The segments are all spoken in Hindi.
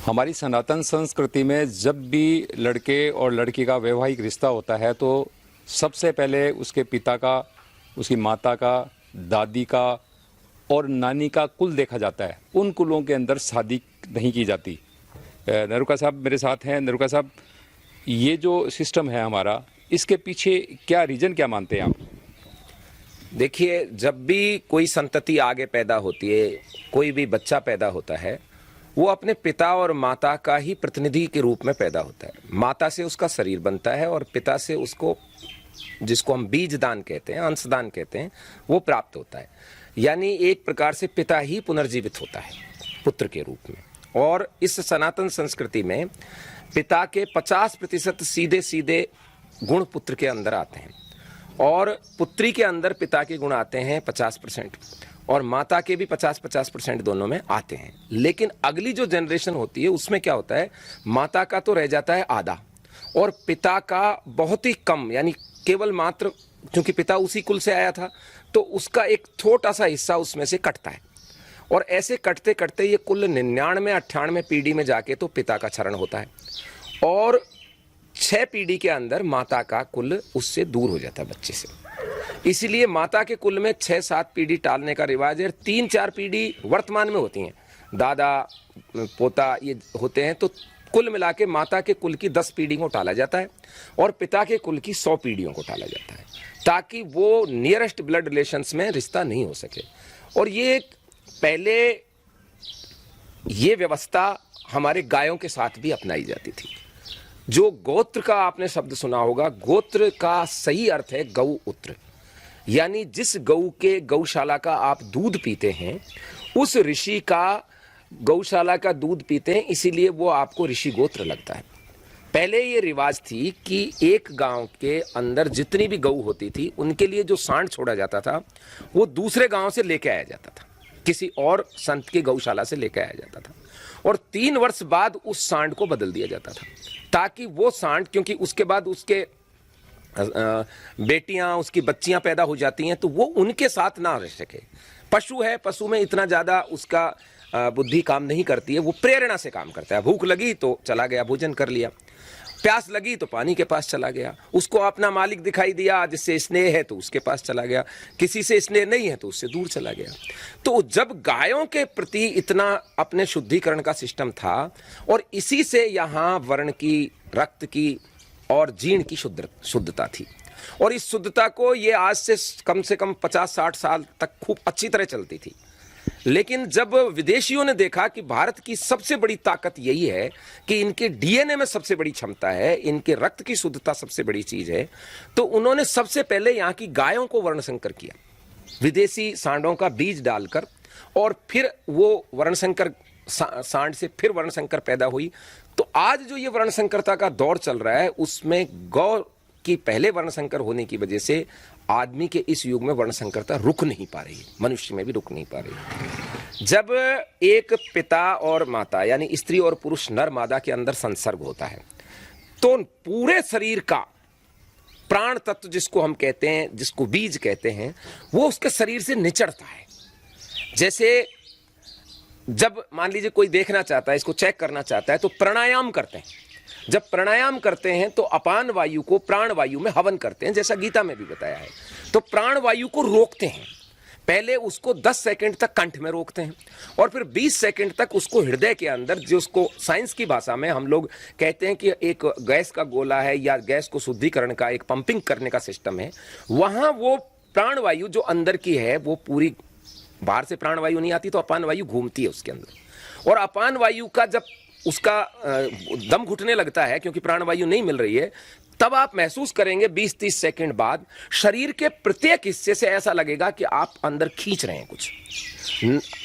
हमारी सनातन संस्कृति में जब भी लड़के और लड़की का वैवाहिक रिश्ता होता है तो सबसे पहले उसके पिता का, उसकी माता का, दादी का और नानी का कुल देखा जाता है। उन कुलों के अंदर शादी नहीं की जाती। नरुका साहब मेरे साथ हैं। नरुका साहब, ये जो सिस्टम है हमारा, इसके पीछे क्या रीज़न क्या मानते हैं आप? देखिए, जब भी कोई संतति आगे पैदा होती है, कोई भी बच्चा पैदा होता है, वो अपने पिता और माता का ही प्रतिनिधि के रूप में पैदा होता है। माता से उसका शरीर बनता है और पिता से उसको, जिसको हम बीज दान कहते हैं, अंशदान कहते हैं, वो प्राप्त होता है। यानी एक प्रकार से पिता ही पुनर्जीवित होता है पुत्र के रूप में। और इस सनातन संस्कृति में पिता के 50% सीधे सीधे गुण पुत्र के अंदर आते हैं और पुत्री के अंदर पिता के गुण आते हैं 50% और माता के भी 50% दोनों में आते हैं। लेकिन अगली जो जनरेशन होती है उसमें क्या होता है, माता का तो रह जाता है आधा और पिता का बहुत ही कम, यानी केवल मात्र, क्योंकि पिता उसी कुल से आया था तो उसका एक छोटा सा हिस्सा उसमें से कटता है। और ऐसे कटते कटते ये कुल 99-98 पीढ़ी में जाके तो पिता का क्षरण होता है और 6 पीढ़ी के अंदर माता का कुल उससे दूर हो जाता है बच्चे से। इसलिए माता के कुल में 6-7 पीढ़ी टालने का रिवाज है। 3-4 पीढ़ी वर्तमान में होती हैं, दादा पोता ये होते हैं, तो कुल मिला के माता के कुल की 10 पीढ़ी को टाला जाता है और पिता के कुल की 100 पीढ़ियों को टाला जाता है, ताकि वो नियरेस्ट ब्लड रिलेशंस में रिश्ता नहीं हो सके। और ये पहले ये व्यवस्था हमारे गायों के साथ भी अपनाई जाती थी। जो गोत्र का आपने शब्द सुना होगा, गोत्र का सही अर्थ है गौ उत्र, यानी जिस गऊ के गौशाला का आप दूध पीते हैं उस ऋषि का गौशाला का दूध पीते हैं, इसीलिए वो आपको ऋषि गोत्र लगता है। पहले ये रिवाज थी कि एक गांव के अंदर जितनी भी गऊ होती थी उनके लिए जो सांड छोड़ा जाता था वो दूसरे गांव से लेके आया जाता था, किसी और संत की गौशाला से लेके आया जाता था और 3 वर्ष बाद उस सांड को बदल दिया जाता था, ताकि वो सांड, क्योंकि उसके बाद उसके बेटियां, उसकी बच्चियां पैदा हो जाती हैं तो वो उनके साथ ना रह सके। पशु है, पशु में इतना ज़्यादा उसका बुद्धि काम नहीं करती है, वो प्रेरणा से काम करता है। भूख लगी तो चला गया, भोजन कर लिया, प्यास लगी तो पानी के पास चला गया, उसको अपना मालिक दिखाई दिया जिससे स्नेह है तो उसके पास चला गया, किसी से स्नेह नहीं है तो उससे दूर चला गया। तो जब गायों के प्रति इतना अपने शुद्धिकरण का सिस्टम था और इसी से यहाँ वर्ण की, रक्त की और जीर्ण की शुद्धता थी और इस शुद्धता को ये आज से कम 50-60 साल तक खूब अच्छी तरह चलती थी। लेकिन जब विदेशियों ने देखा कि भारत की सबसे बड़ी ताकत यही है कि इनके डीएनए में सबसे बड़ी क्षमता है, इनके रक्त की शुद्धता सबसे बड़ी चीज है, तो उन्होंने सबसे पहले यहाँ की गायों को वर्णसंकर किया, विदेशी सांडों का बीज डालकर, और फिर वो वर्णसंकर सांड से फिर वर्णसंकर पैदा हुई। तो आज जो ये वर्णसंकरता का दौर चल रहा है उसमें गौ की पहले वर्णसंकर होने की वजह से आदमी के इस युग में वर्णसंकरता रुक नहीं पा रही, मनुष्य में भी रुक नहीं पा रही। जब एक पिता और माता, यानी स्त्री और पुरुष, नर मादा के अंदर संसर्ग होता है तो पूरे शरीर का प्राण तत्व, जिसको हम कहते हैं, जिसको बीज कहते हैं, वो उसके शरीर से निचड़ता है। जैसे जब मान लीजिए कोई देखना चाहता है, इसको चेक करना चाहता है, तो प्राणायाम करते हैं। जब प्राणायाम करते हैं तो अपान वायु को प्राण वायु में हवन करते हैं, जैसा गीता में भी बताया है। तो प्राण वायु को रोकते हैं, पहले उसको 10 सेकंड तक कंठ में रोकते हैं और फिर 20 सेकंड तक उसको हृदय के अंदर, जो उसको साइंस की भाषा में हम लोग कहते हैं कि एक गैस का गोला है या गैस को शुद्धिकरण का एक पंपिंग करने का सिस्टम है, वहां वो प्राण वायु जो अंदर की है वो पूरी, बाहर से प्राण वायु नहीं आती तो अपान वायु घूमती है उसके अंदर, और अपान वायु का जब उसका दम घुटने लगता है क्योंकि प्राणवायु नहीं मिल रही है, तब आप महसूस करेंगे 20-30 सेकंड बाद शरीर के प्रत्येक हिस्से से ऐसा लगेगा कि आप अंदर खींच रहे हैं कुछ,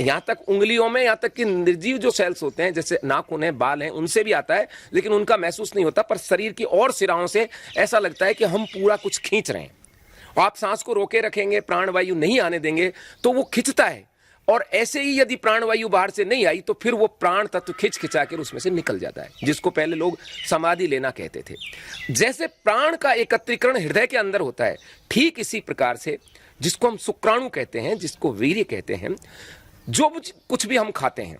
यहां तक उंगलियों में, यहां तक कि निर्जीव जो सेल्स होते हैं जैसे नाखून है, बाल हैं, उनसे भी आता है, लेकिन उनका महसूस नहीं होता, पर शरीर की और सिराओं से ऐसा लगता है कि हम पूरा कुछ खींच रहे हैं। आप सांस को रोके रखेंगे, प्राणवायु नहीं आने देंगे तो वो खिंचता है, और ऐसे ही यदि प्राणवायु बाहर से नहीं आई तो फिर वो प्राण तत्व खिंचा कर उसमें से निकल जाता है, जिसको पहले लोग समाधि लेना कहते थे। जैसे प्राण का एकत्रीकरण हृदय के अंदर होता है, ठीक इसी प्रकार से जिसको हम शुक्राणु कहते हैं, जिसको वीर्य कहते हैं, जो कुछ भी हम खाते हैं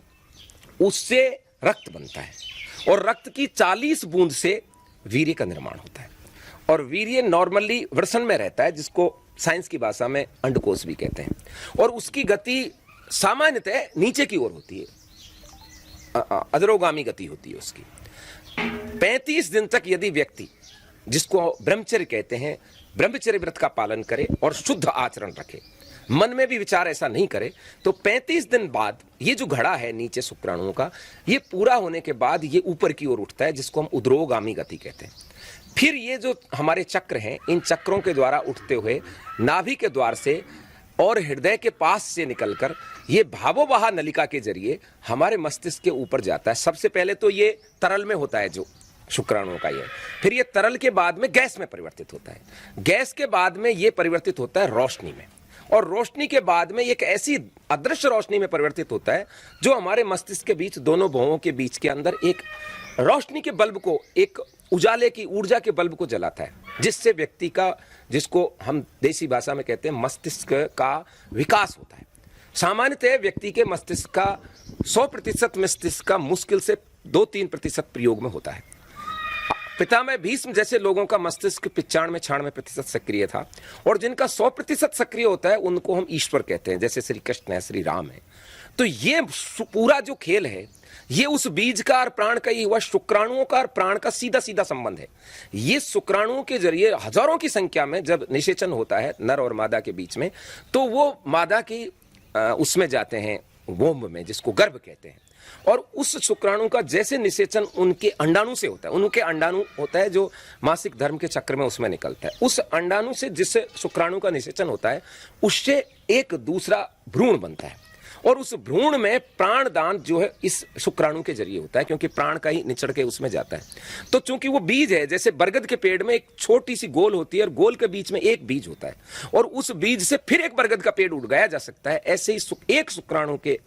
उससे रक्त बनता है और रक्त की 40 बूंद से वीर्य का निर्माण होता है और वीर्य नॉर्मली वृषण में रहता है, जिसको साइंस की भाषा में अंडकोश भी कहते हैं, और उसकी गति सामान्यतः नीचे की ओर होती है, अधरोगामी गति होती है उसकी। 35 दिन तक यदि व्यक्ति, जिसको ब्रह्मचर्य कहते हैं, ब्रह्मचर्य व्रत का पालन करे और शुद्ध आचरण रखे, मन में भी विचार ऐसा नहीं करे, तो 35 दिन बाद ये जो घड़ा है नीचे शुक्राणुओं का, ये पूरा होने के बाद ये ऊपर की ओर उठता है, जिसको हम उद्रोगामी गति कहते हैं। फिर ये जो हमारे चक्र हैं, इन चक्रों के द्वारा उठते हुए नाभि के द्वार से और हृदय के पास से निकलकर ये भावोवाह नलिका के जरिए हमारे मस्तिष्क के ऊपर जाता है। सबसे पहले तो ये तरल में होता है जो शुक्राणुओं का ये, फिर ये तरल के बाद में गैस में परिवर्तित होता है, गैस के बाद में ये परिवर्तित होता है रोशनी में, और रोशनी के बाद में एक ऐसी अदृश्य रोशनी में परिवर्तित होता है जो हमारे मस्तिष्क के बीच, दोनों भवों के बीच के अंदर एक रोशनी के बल्ब को, एक उजाले की ऊर्जा के बल्ब को जलाता है, जिससे व्यक्ति का, जिसको हम देसी भाषा में कहते हैं, मस्तिष्क का विकास होता है। सामान्यतः व्यक्ति के मस्तिष्क का 100% मस्तिष्क का मुश्किल से 2-3% प्रयोग में होता है। पितामह भीष्म जैसे लोगों का मस्तिष्क 95-96% सक्रिय था, और जिनका 100% सक्रिय होता है उनको हम ईश्वर कहते हैं, जैसे श्री कृष्ण है, श्री राम है। तो ये पूरा जो खेल है, ये उस बीज का और प्राण का ही हुआ, शुक्राणुओं का और प्राण का सीधा सीधा संबंध है। ये शुक्राणुओं के जरिए हजारों की संख्या में जब निषेचन होता है नर और मादा के बीच में, तो वो मादा की उसमें जाते हैं वोम्ब में, जिसको गर्भ कहते हैं, और उस शुक्राणु का जैसे निषेचन उनके अंडाणु से होता है, उनके अंडाणु होता है जो मासिक धर्म के चक्र में उसमें निकलता है, उस अंडाणु से जिससे शुक्राणु का निषेचन होता है, उससे एक दूसरा भ्रूण बनता है, और उस भ्रूण में प्राण दान जो है इस शुक्राणु के जरिए होता है, क्योंकि प्राण का ही निचड़ के उसमें जाता है। तो चूंकि वो बीज है, जैसे बरगद के पेड़ में एक छोटी सी गोल होती है और गोल के बीच में एक बीज होता है, और उस बीज से फिर एक बरगद का पेड़ उगाया जा सकता है, ऐसे ही एक शुक्राणु के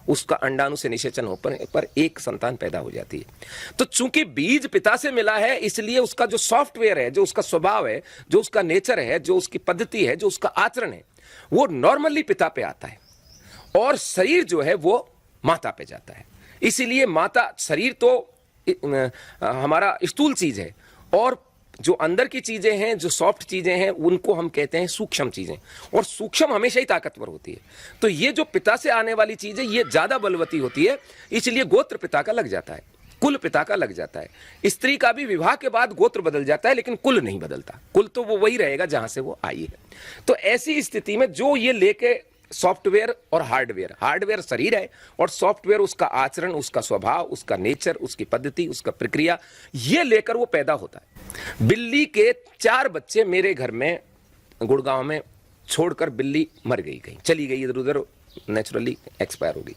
उसका अंडाणु से निषेचन होने पर एक संतान पैदा हो जाती है। तो चूंकि बीज पिता से मिला है, इसलिए उसका जो सॉफ्टवेयर है, जो उसका स्वभाव है, जो उसका नेचर है, जो उसकी पद्धति है, जो उसका आचरण है, वो नॉर्मली पिता पे आता है, और शरीर जो है वो माता पे जाता है। इसीलिए माता, शरीर तो हमारा स्थूल चीज है, और जो अंदर की चीजें हैं, जो सॉफ्ट चीजें हैं, उनको हम कहते हैं सूक्ष्म चीजें, और सूक्ष्म हमेशा ही ताकतवर होती है। तो ये जो पिता से आने वाली चीजें, ये ज्यादा बलवती होती है, इसलिए गोत्र पिता का लग जाता है, कुल पिता का लग जाता है। स्त्री का भी विवाह के बाद गोत्र बदल जाता है, लेकिन कुल नहीं बदलता, कुल तो वो वही रहेगा जहां से वो आई है। तो ऐसी स्थिति में जो ये लेके सॉफ्टवेयर और हार्डवेयर, हार्डवेयर शरीर है और सॉफ्टवेयर उसका आचरण, उसका स्वभाव, उसका नेचर, उसकी पद्धति, उसका प्रक्रिया, ये लेकर वो पैदा होता है। बिल्ली के 4 बच्चे मेरे घर में गुड़गांव में छोड़कर बिल्ली मर गई, कहीं चली गई, इधर उधर नेचुरली एक्सपायर हो गई।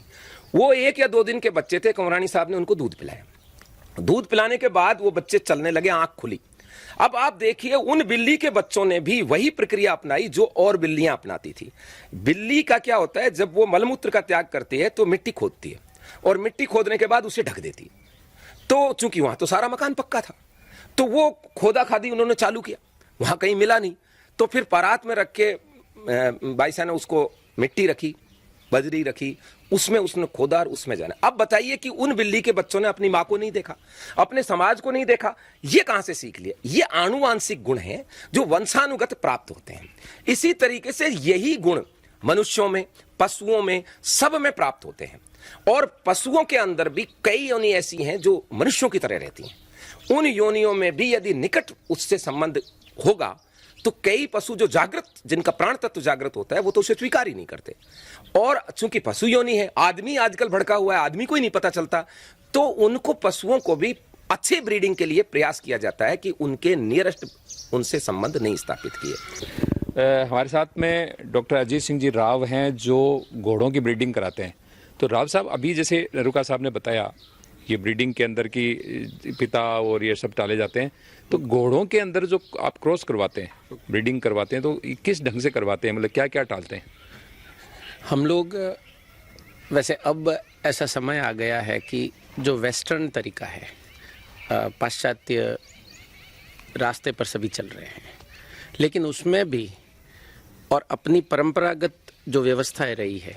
वो 1 या 2 दिन के बच्चे थे, कंवरानी साहब ने उनको दूध पिलाया, दूध पिलाने के बाद वो बच्चे चलने लगे, आंख खुली। अब आप देखिए, उन बिल्ली के बच्चों ने भी वही प्रक्रिया अपनाई जो और बिल्लियां अपनाती थी। बिल्ली का क्या होता है, जब वो मलमूत्र का त्याग करती है तो मिट्टी खोदती है, और मिट्टी खोदने के बाद उसे ढक देती है। तो चूंकि वहां तो सारा मकान पक्का था, तो वो खोदा खादी उन्होंने चालू किया, वहां कहीं मिला नहीं, तो फिर परात में रख के बाईसा ने उसको मिट्टी रखी, बजरी रखी, उसमें उसने खोदा और उसमें जाना। अब बताइए कि उन बिल्ली के बच्चों ने अपनी मां को नहीं देखा, अपने समाज को नहीं देखा, ये कहां से सीख लिया? ये आनुवांशिक गुण हैं जो वंशानुगत प्राप्त होते हैं। इसी तरीके से यही गुण मनुष्यों में, पशुओं में, सब में प्राप्त होते हैं, और पशुओं के अंदर भी कई योनि ऐसी हैं जो मनुष्यों की तरह रहती हैं। उन योनियों में भी यदि निकट उससे संबंध होगा तो कई पशु जो जागृत, जिनका प्राण तत्व जागृत होता है, वो तो उसे स्वीकार ही नहीं करते। और चूंकि पशु योनि है, आदमी आजकल भड़का हुआ है, आदमी को ही नहीं पता चलता, तो उनको, पशुओं को भी अच्छी ब्रीडिंग के लिए प्रयास किया जाता है कि उनके नियरेस्ट उनसे संबंध नहीं स्थापित किए। हमारे साथ में डॉक्टर अजीत सिंह जी राव हैं जो घोड़ों की ब्रीडिंग कराते हैं। तो राव साहब, अभी जैसे नरुका साहब ने बताया, ये ब्रीडिंग के अंदर की पिता और ये सब डाले जाते हैं, तो घोड़ों के अंदर जो आप क्रॉस करवाते हैं, ब्रीडिंग करवाते हैं, तो किस ढंग से करवाते हैं, मतलब क्या क्या डालते हैं? हम लोग वैसे अब ऐसा समय आ गया है कि जो वेस्टर्न तरीका है, पाश्चात्य रास्ते पर सभी चल रहे हैं, लेकिन उसमें भी और अपनी परंपरागत जो व्यवस्थाएं रही है,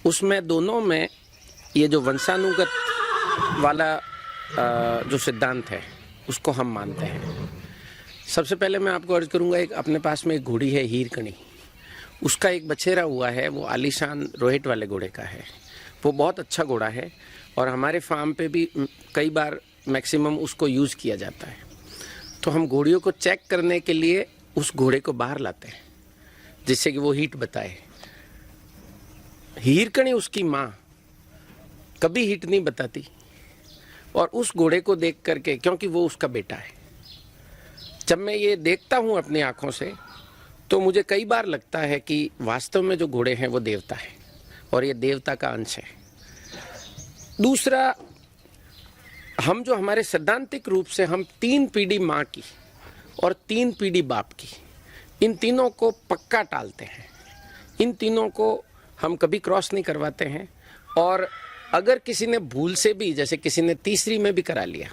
उसमें दोनों में ये जो वंशानुगत वाला जो सिद्धांत है उसको हम मानते हैं। सबसे पहले मैं आपको अर्ज करूंगा, एक अपने पास में एक घोड़ी है हीरकणी, उसका एक बछेरा हुआ है, वो आलीशान रोहित वाले घोड़े का है। वो बहुत अच्छा घोड़ा है और हमारे फार्म पे भी कई बार मैक्सिमम उसको यूज़ किया जाता है। तो हम घोड़ियों को चेक करने के लिए उस घोड़े को बाहर लाते हैं जिससे कि वो हीट बताए। हीरकणी उसकी माँ कभी हीट नहीं बताती और उस घोड़े को देख करके, क्योंकि वो उसका बेटा है, जब मैं ये देखता हूँ अपनी आँखों से तो मुझे कई बार लगता है कि वास्तव में जो घोड़े हैं वो देवता है और ये देवता का अंश है। दूसरा, हम जो हमारे सैद्धांतिक रूप से हम 3 पीढ़ी माँ की और 3 पीढ़ी बाप की, इन तीनों को पक्का टालते हैं। इन तीनों को हम कभी क्रॉस नहीं करवाते हैं और अगर किसी ने भूल से भी, जैसे किसी ने तीसरी में भी करा लिया,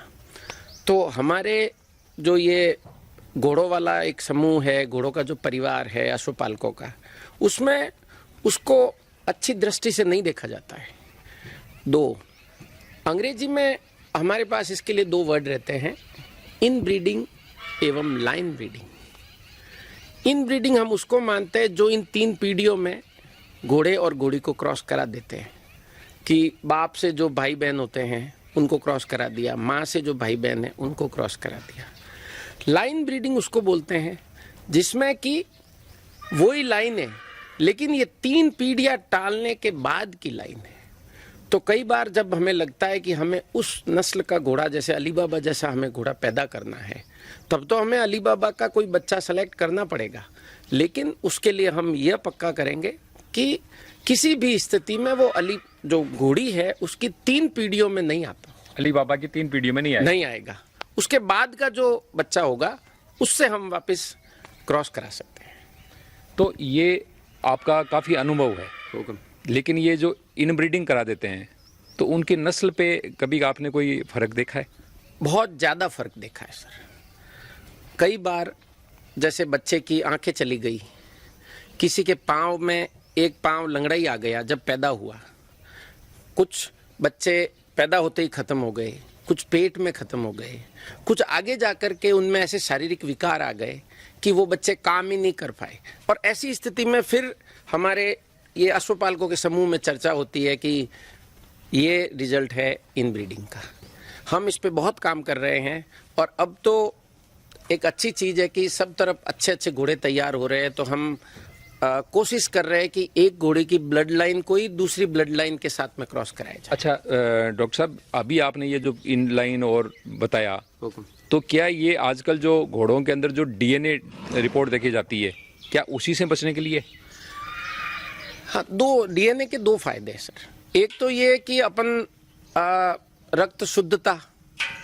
तो हमारे जो ये घोड़ों वाला एक समूह है, घोड़ों का जो परिवार है अश्वपालकों का, उसमें उसको अच्छी दृष्टि से नहीं देखा जाता है। 2, अंग्रेजी में हमारे पास इसके लिए 2 वर्ड रहते हैं, इन ब्रीडिंग एवं लाइन ब्रीडिंग। इन ब्रीडिंग हम उसको मानते हैं जो इन 3 पीढ़ियों में घोड़े और घोड़ी को क्रॉस करा देते हैं, कि बाप से जो भाई बहन होते हैं उनको क्रॉस करा दिया, माँ से जो भाई बहन है उनको क्रॉस करा दिया। लाइन ब्रीडिंग उसको बोलते हैं जिसमें कि वही लाइन है लेकिन ये 3 पीढ़ियाँ टालने के बाद की लाइन है। तो कई बार जब हमें लगता है कि हमें उस नस्ल का घोड़ा, जैसे अली बाबा जैसा हमें घोड़ा पैदा करना है, तब तो हमें अली बाबा का कोई बच्चा सेलेक्ट करना पड़ेगा, लेकिन उसके लिए हम यह पक्का करेंगे कि किसी भी स्थिति में वो अली जो घोड़ी है उसकी 3 पीढ़ियों में नहीं आता। अली बाबा की 3 पीढ़ियों में नहीं आएगा। उसके बाद का जो बच्चा होगा उससे हम वापस क्रॉस करा सकते हैं। तो ये आपका काफ़ी अनुभव है, लेकिन ये जो इन ब्रीडिंग करा देते हैं तो उनकी नस्ल पे कभी आपने कोई फ़र्क देखा है? बहुत ज़्यादा फ़र्क देखा है सर। कई बार जैसे बच्चे की आंखें चली गई, किसी के पाँव में एक पाँव लंगड़ाई आ गया जब पैदा हुआ, कुछ बच्चे पैदा होते ही ख़त्म हो गए, कुछ पेट में ख़त्म हो गए, कुछ आगे जा कर के उनमें ऐसे शारीरिक विकार आ गए कि वो बच्चे काम ही नहीं कर पाए। और ऐसी स्थिति में फिर हमारे ये अश्वपालकों के समूह में चर्चा होती है कि ये रिजल्ट है इन ब्रीडिंग का। हम इस पे बहुत काम कर रहे हैं और अब तो एक अच्छी चीज़ है कि सब तरफ अच्छे अच्छे घोड़े तैयार हो रहे हैं। तो हम कोशिश कर रहे हैं कि एक घोड़े की ब्लड लाइन कोई दूसरी ब्लड लाइन के साथ में क्रॉस कराया जाए। अच्छा डॉक्टर साहब, अभी आपने ये जो इन लाइन और बताया, तो क्या ये आजकल जो घोड़ों के अंदर जो डीएनए रिपोर्ट देखी जाती है, क्या उसी से बचने के लिए? हाँ, डीएनए के 2 फायदे हैं सर। एक तो ये कि अपन रक्त शुद्धता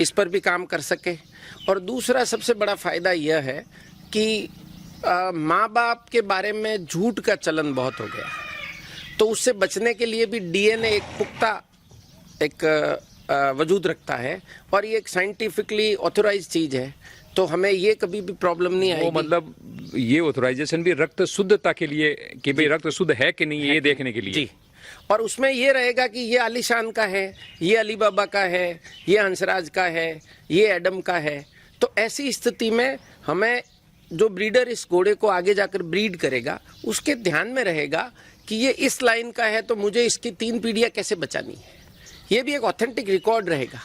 इस पर भी काम कर सके, और दूसरा सबसे बड़ा फायदा यह है कि माँ बाप के बारे में झूठ का चलन बहुत हो गया, तो उससे बचने के लिए भी डीएनए एक पुख्ता एक वजूद रखता है और ये एक साइंटिफिकली ऑथोराइज चीज़ है। तो हमें ये कभी भी प्रॉब्लम नहीं आएगी। मतलब ये ऑथोराइजेशन भी रक्त शुद्धता के लिए कि भाई रक्त शुद्ध है कि नहीं, ये देखने के लिए जी। और उसमें ये रहेगा कि ये आलीशान का है, ये अली बाबा का है, ये हंसराज का है, ये एडम का है। तो ऐसी स्थिति में हमें जो ब्रीडर इस घोड़े को आगे जाकर ब्रीड करेगा उसके ध्यान में रहेगा कि ये इस लाइन का है तो मुझे इसकी 3 पीढ़ियाँ कैसे बचानी है। ये भी एक ऑथेंटिक रिकॉर्ड रहेगा।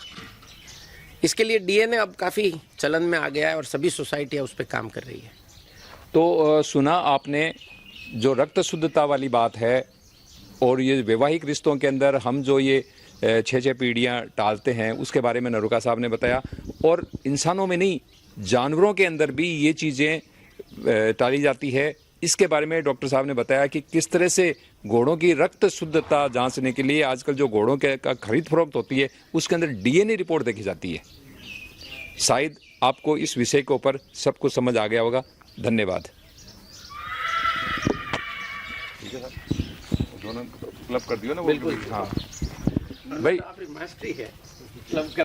इसके लिए डीएनए अब काफ़ी चलन में आ गया है और सभी सोसाइटियाँ उस पर काम कर रही है। तो सुना आपने जो रक्त शुद्धता वाली बात है, और ये वैवाहिक रिश्तों के अंदर हम जो ये 6 पीढ़ियाँ टालते हैं उसके बारे में नरुका साहब ने बताया। और इंसानों में नहीं, जानवरों के अंदर भी ये चीज़ें टाली जाती है। इसके बारे में डॉक्टर साहब ने बताया कि किस तरह से घोड़ों की रक्त शुद्धता जांचने के लिए आजकल जो घोड़ों के का खरीद फरोख्त होती है उसके अंदर डीएनए रिपोर्ट देखी जाती है। शायद आपको इस विषय के ऊपर सब कुछ समझ आ गया होगा। धन्यवाद। दोनों क्लब कर दियो ना, बिल्कुल। हाँ भाई, मास्टरी है क्लब का।